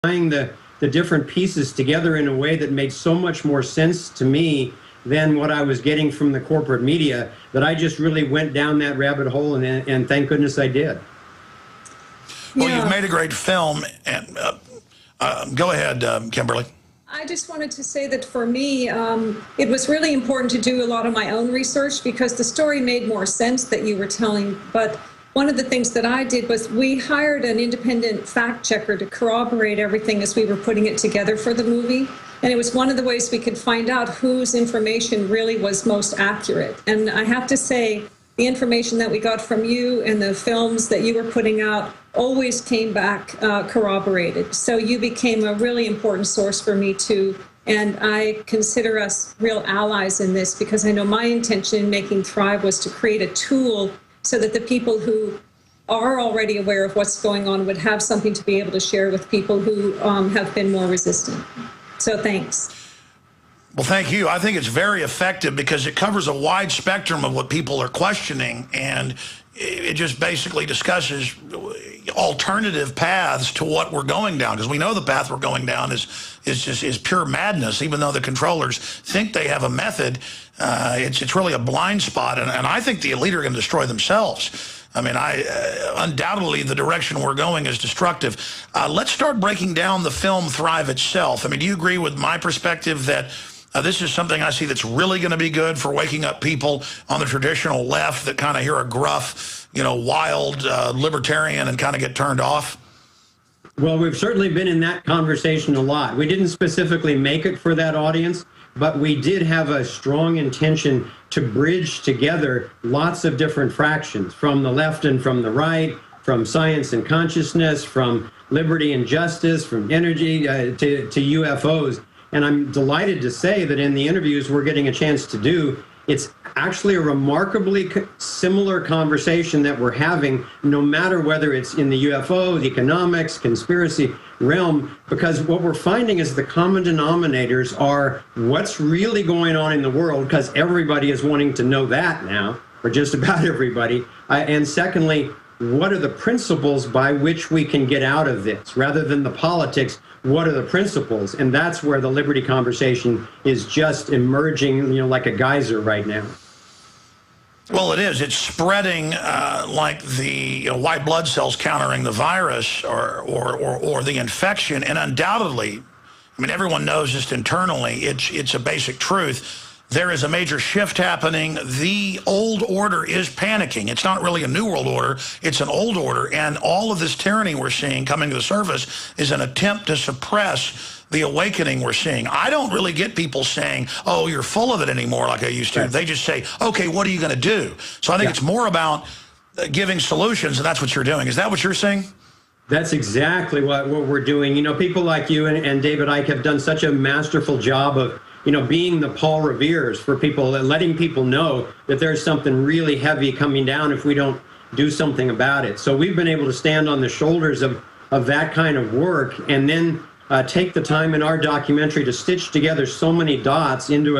tying the different pieces together in a way that made so much more sense to me than what I was getting from the corporate media, that I just really went down that rabbit hole, and thank goodness I did. Well, you've made a great film, and go ahead, Kimberly. I just wanted to say that for me, it was really important to do a lot of my own research because the story made more sense that you were telling. But one of the things that I did was we hired an independent fact checker to corroborate everything as we were putting it together for the movie. And it was one of the ways we could find out whose information really was most accurate. And I have to say, the information that we got from you and the films that you were putting out always came back corroborated. So you became a really important source for me too. And I consider us real allies in this because I know my intention in making Thrive was to create a tool so that the people who are already aware of what's going on would have something to be able to share with people who have been more resistant. So thanks. Well, thank you. I think it's very effective because it covers a wide spectrum of what people are questioning, and it just basically discusses alternative paths to what we're going down, because we know the path we're going down is pure madness. Even though the controllers think they have a method, it's really a blind spot, and I think the elite are going to destroy themselves. I mean, undoubtedly the direction we're going is destructive. Let's start breaking down the film Thrive itself. I mean, do you agree with my perspective that this is something I see that's really going to be good for waking up people on the traditional left that kind of hear a gruff, wild libertarian and kind of get turned off? Well, we've certainly been in that conversation a lot. We didn't specifically make it for that audience, but we did have a strong intention to bridge together lots of different fractions, from the left and from the right, from science and consciousness, from liberty and justice, from energy to UFOs. And I'm delighted to say that in the interviews we're getting a chance to do, it's actually a remarkably similar conversation that we're having, no matter whether it's in the UFO, the economics, conspiracy realm, because what we're finding is the common denominators are what's really going on in the world, because everybody is wanting to know that now, or just about everybody. And secondly, what are the principles by which we can get out of this? Rather than the politics, what are the principles? And that's where the liberty conversation is just emerging, like a geyser right now. Well, it is. It's spreading like the white blood cells countering the virus or the infection. And undoubtedly, I mean, everyone knows just internally, it's a basic truth. There is a major shift happening. The old order is panicking. It's not really a new world order. It's an old order. And all of this tyranny we're seeing coming to the surface is an attempt to suppress the awakening we're seeing. I don't really get people saying, oh, you're full of it anymore like I used to. Right. They just say, okay, what are you going to do? So I think it's more about giving solutions, and that's what you're doing. Is that what you're saying? That's exactly what we're doing. People like you and David Icke have done such a masterful job of being the Paul Revere's for people, letting people know that there's something really heavy coming down if we don't do something about it. So we've been able to stand on the shoulders of that kind of work, and then take the time in our documentary to stitch together so many dots into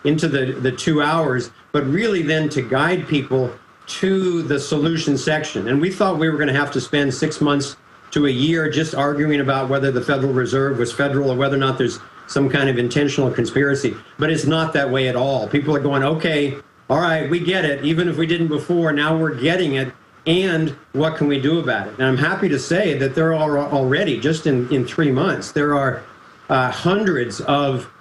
the 2 hours, but really then to guide people to the solution section. And we thought we were going to have to spend 6 months to a year just arguing about whether the Federal Reserve was federal or whether or not there's some kind of intentional conspiracy. But it's not that way at all. People are going, okay, all right, we get it. Even if we didn't before, now we're getting it. And what can we do about it? And I'm happy to say that there are already, just in 3 months, there are hundreds of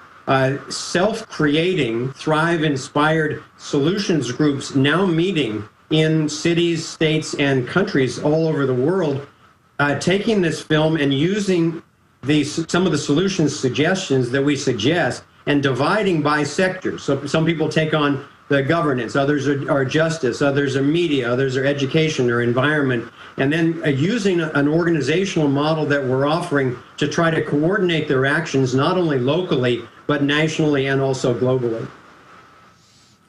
self-creating, Thrive-inspired solutions groups now meeting in cities, states, and countries all over the world, taking this film and using some of the solutions suggestions that we suggest and dividing by sectors. So some people take on the governance, others are justice, others are media, others are education or environment, and then using an organizational model that we're offering to try to coordinate their actions not only locally, but nationally and also globally.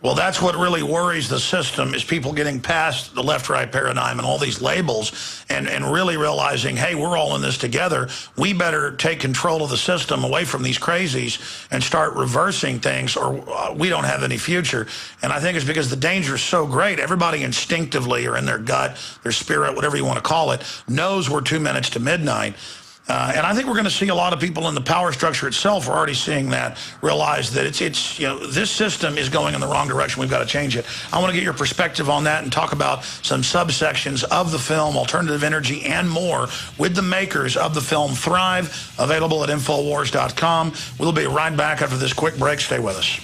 Well, that's what really worries the system, is people getting past the left-right paradigm and all these labels and really realizing, hey, we're all in this together. We better take control of the system away from these crazies and start reversing things, or we don't have any future. And I think it's because the danger is so great. Everybody instinctively, or in their gut, their spirit, whatever you want to call it, knows we're 2 minutes to midnight. And I think we're going to see a lot of people in the power structure itself. We're already seeing that, realize that it's this system is going in the wrong direction. We've got to change it. I want to get your perspective on that and talk about some subsections of the film, alternative energy, and more with the makers of the film Thrive, available at Infowars.com. We'll be right back after this quick break. Stay with us.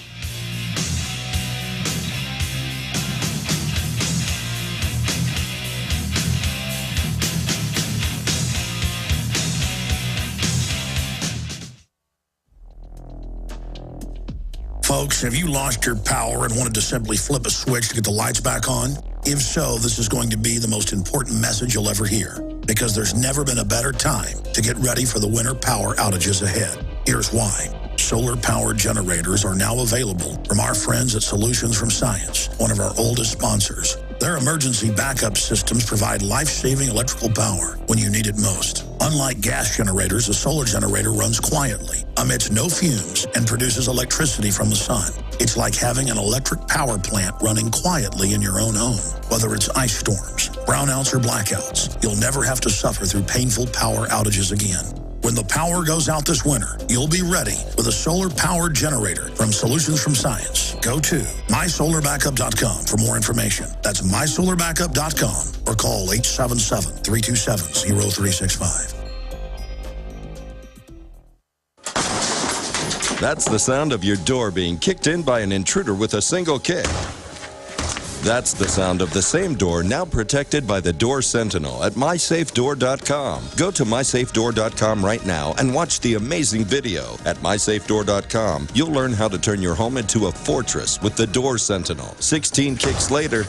Folks, have you lost your power and wanted to simply flip a switch to get the lights back on? If so, this is going to be the most important message you'll ever hear, because there's never been a better time to get ready for the winter power outages ahead. Here's why. Solar-powered generators are now available from our friends at Solutions from Science, one of our oldest sponsors. Their emergency backup systems provide life-saving electrical power when you need it most. Unlike gas generators, a solar generator runs quietly, emits no fumes, and produces electricity from the sun. It's like having an electric power plant running quietly in your own home. Whether it's ice storms, brownouts, or blackouts, you'll never have to suffer through painful power outages again. When the power goes out this winter, you'll be ready with a solar-powered generator from Solutions from Science. Go to mysolarbackup.com for more information. That's mysolarbackup.com or call 877-327-0365. That's the sound of your door being kicked in by an intruder with a single kick. That's the sound of the same door now protected by the Door Sentinel at mysafedoor.com. Go to mysafedoor.com right now and watch the amazing video. At mysafedoor.com, you'll learn how to turn your home into a fortress with the Door Sentinel. 16 kicks later,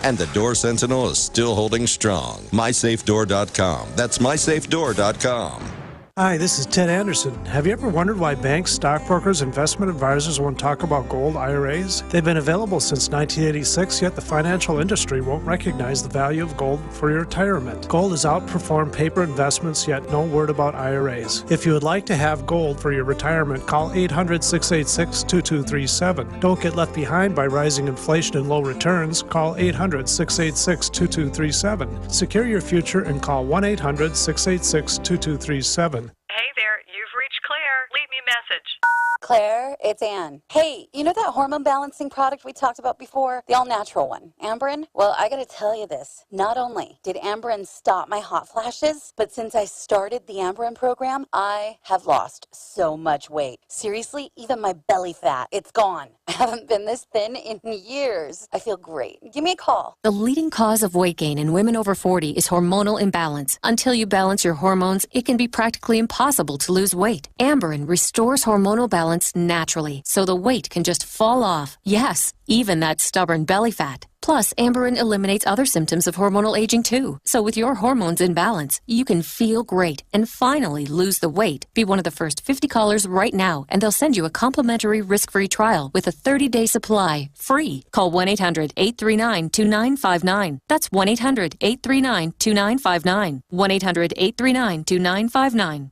and the Door Sentinel is still holding strong. mysafedoor.com. That's mysafedoor.com. Hi, this is Ted Anderson. Have you ever wondered why banks, stockbrokers, investment advisors won't talk about gold IRAs? They've been available since 1986, yet the financial industry won't recognize the value of gold for your retirement. Gold has outperformed paper investments, yet no word about IRAs. If you would like to have gold for your retirement, call 800-686-2237. Don't get left behind by rising inflation and low returns. Call 800-686-2237. Secure your future and call 1-800-686-2237. Hey there, you've reached Claire. Leave me a message. Claire, it's Ann. Hey, you know that hormone balancing product we talked about before? The all-natural one, Amberen? Well, I gotta tell you this. Not only did Amberen stop my hot flashes, but since I started the Amberen program, I have lost so much weight. Seriously, even my belly fat, it's gone. I haven't been this thin in years. I feel great. Give me a call. The leading cause of weight gain in women over 40 is hormonal imbalance. Until you balance your hormones, it can be practically impossible to lose weight. Amberen restores hormonal balance naturally, so the weight can just fall off. Yes, even that stubborn belly fat. Plus, Amberen eliminates other symptoms of hormonal aging too. So with your hormones in balance, you can feel great and finally lose the weight. Be one of the first 50 callers right now, and they'll send you a complimentary risk-free trial with a 30-day supply, free. Call 1-800-839-2959. That's 1-800-839-2959. 1-800-839-2959.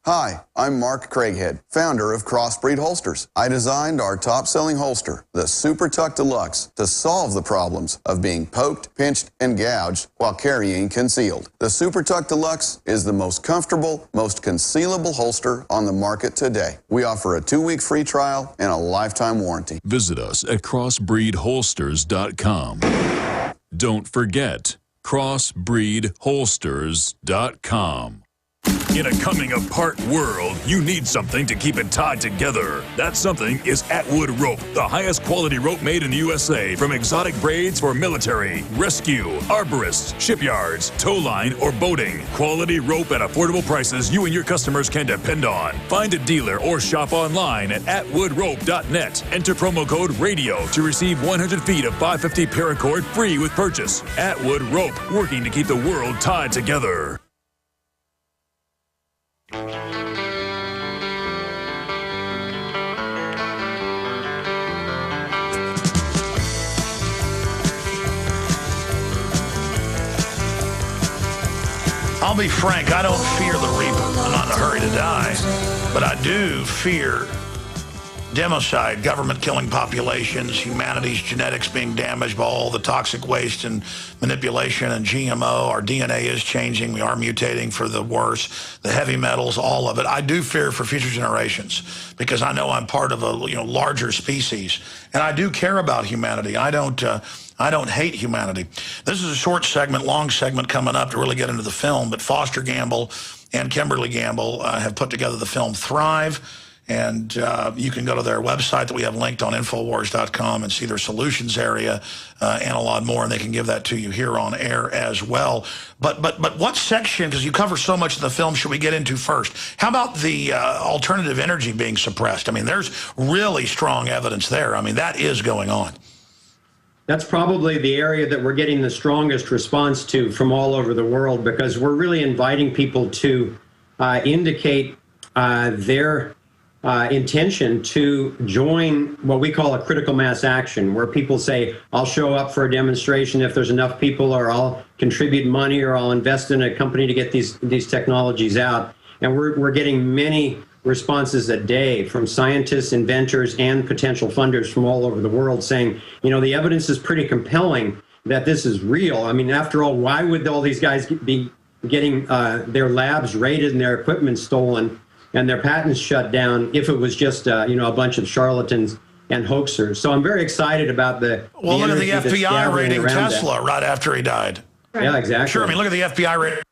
Hi, I'm Mark Craighead, founder of Crossbreed Holsters. I designed our top-selling holster, the Super Tuck Deluxe, to solve the problems of being poked, pinched, and gouged while carrying concealed. The Super Tuck Deluxe is the most comfortable, most concealable holster on the market today. We offer a 2-week free trial and a lifetime warranty. Visit us at crossbreedholsters.com. Don't forget, crossbreedholsters.com. In a coming-apart world, you need something to keep it tied together. That something is Atwood Rope, the highest quality rope made in the USA, from exotic braids for military, rescue, arborists, shipyards, tow line, or boating. Quality rope at affordable prices you and your customers can depend on. Find a dealer or shop online at atwoodrope.net. Enter promo code RADIO to receive 100 feet of 550 paracord free with purchase. Atwood Rope, working to keep the world tied together. I'll be frank, I don't fear the reaper. I'm not in a hurry to die. But I do fear democide, government killing populations, humanity's genetics being damaged by all the toxic waste and manipulation and GMO. Our DNA is changing. We are mutating for the worse. The heavy metals, all of it. I do fear for future generations because I know I'm part of a larger species, and I do care about humanity. I don't hate humanity. This is a short segment, long segment coming up to really get into the film, but Foster Gamble and Kimberly Gamble have put together the film Thrive. And you can go to their website that we have linked on Infowars.com and see their solutions area and a lot more, and they can give that to you here on air as well. But what section, because you cover so much of the film, should we get into first? How about the alternative energy being suppressed? I mean, there's really strong evidence there. I mean, that is going on. That's probably the area that we're getting the strongest response to from all over the world, because we're really inviting people to indicate their intention to join what we call a critical mass action, where people say, I'll show up for a demonstration if there's enough people, or I'll contribute money, or I'll invest in a company to get these technologies out. And we're getting many responses a day from scientists, inventors, and potential funders from all over the world saying, the evidence is pretty compelling that this is real. I mean, after all, why would all these guys be getting their labs raided and their equipment stolen and their patents shut down if it was just a bunch of charlatans and hoaxers? So I'm very excited about the Well, look at the energy that's FBI gathering raiding around Tesla that. right after he died. Right. Yeah, exactly. Sure, I mean, look at the FBI raiding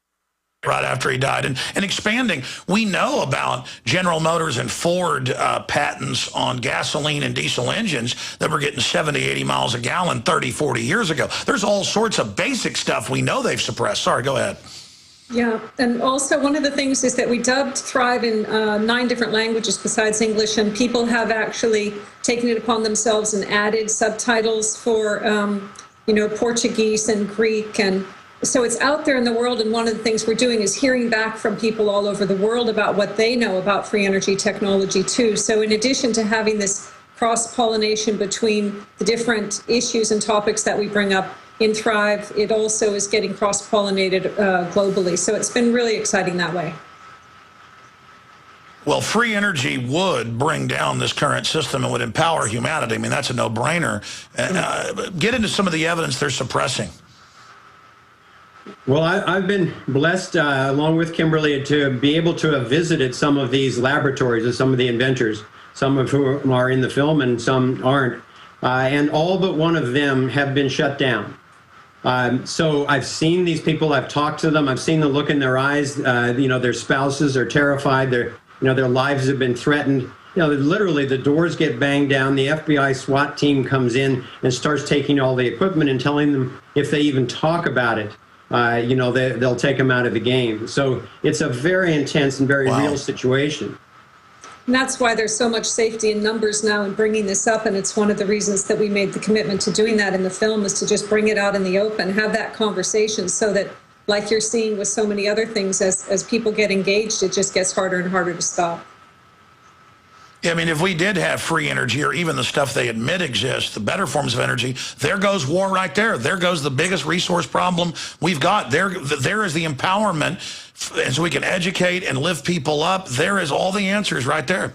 right after he died. And expanding, we know about General Motors and Ford patents on gasoline and diesel engines that were getting 70, 80 miles a gallon 30, 40 years ago. There's all sorts of basic stuff we know they've suppressed. Sorry, go ahead. Yeah, and also one of the things is that we dubbed Thrive in 9 different languages besides English, and people have actually taken it upon themselves and added subtitles for, Portuguese and Greek, and so it's out there in the world. And one of the things we're doing is hearing back from people all over the world about what they know about free energy technology too. So in addition to having this cross-pollination between the different issues and topics that we bring up in Thrive, it also is getting cross-pollinated globally. So it's been really exciting that way. Well, free energy would bring down this current system and would empower humanity. I mean, that's a no-brainer. Get into some of the evidence they're suppressing. Well, I've been blessed, along with Kimberly, to be able to have visited some of these laboratories of some of the inventors, some of whom are in the film and some aren't. And all but one of them have been shut down. So I've seen these people, I've talked to them, I've seen the look in their eyes. Their spouses are terrified, their lives have been threatened. Literally the doors get banged down, the FBI SWAT team comes in and starts taking all the equipment and telling them if they even talk about it, they'll take them out of the game. So it's a very intense and very real situation. And that's why there's so much safety in numbers now in bringing this up. And it's one of the reasons that we made the commitment to doing that in the film, is to just bring it out in the open, have that conversation, so that, like you're seeing with so many other things, as people get engaged, it just gets harder and harder to stop. Yeah, I mean, if we did have free energy, or even the stuff they admit exists, the better forms of energy, there goes war right there. There goes the biggest resource problem we've got. There is the empowerment, and so we can educate and lift people up. There is all the answers right there.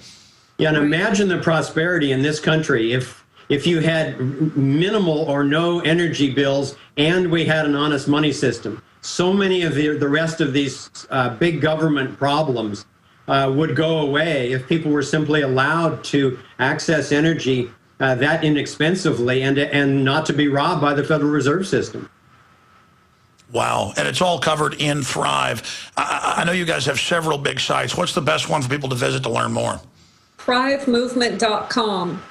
Yeah, and imagine the prosperity in this country if you had minimal or no energy bills and we had an honest money system. So many of the rest of these big government problems would go away if people were simply allowed to access energy that inexpensively and not to be robbed by the Federal Reserve System. Wow, and it's all covered in Thrive. I know you guys have several big sites. What's the best one for people to visit to learn more? ThriveMovement.com.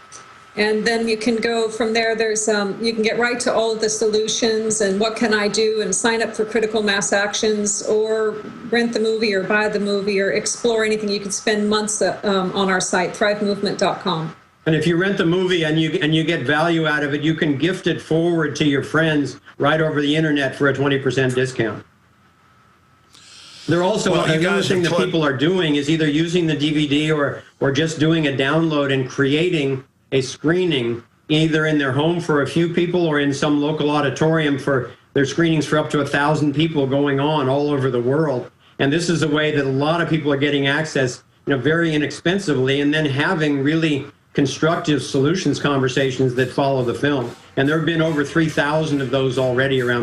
And then you can go from there. There's you can get right to all of the solutions and what can I do, and sign up for critical mass actions, or rent the movie, or buy the movie, or explore anything. You can spend months on our site, ThriveMovement.com. And if you rent the movie and you get value out of it, you can gift it forward to your friends right over the internet for a 20% discount. They're also, another thing that people are doing is either using the DVD or just doing a download and creating a screening either in their home for a few people or in some local auditorium for their screenings for up to 1,000 people going on all over the world. And this is a way that a lot of people are getting access, very inexpensively, and then having really constructive solutions conversations that follow the film. And there have been over 3,000 of those already around the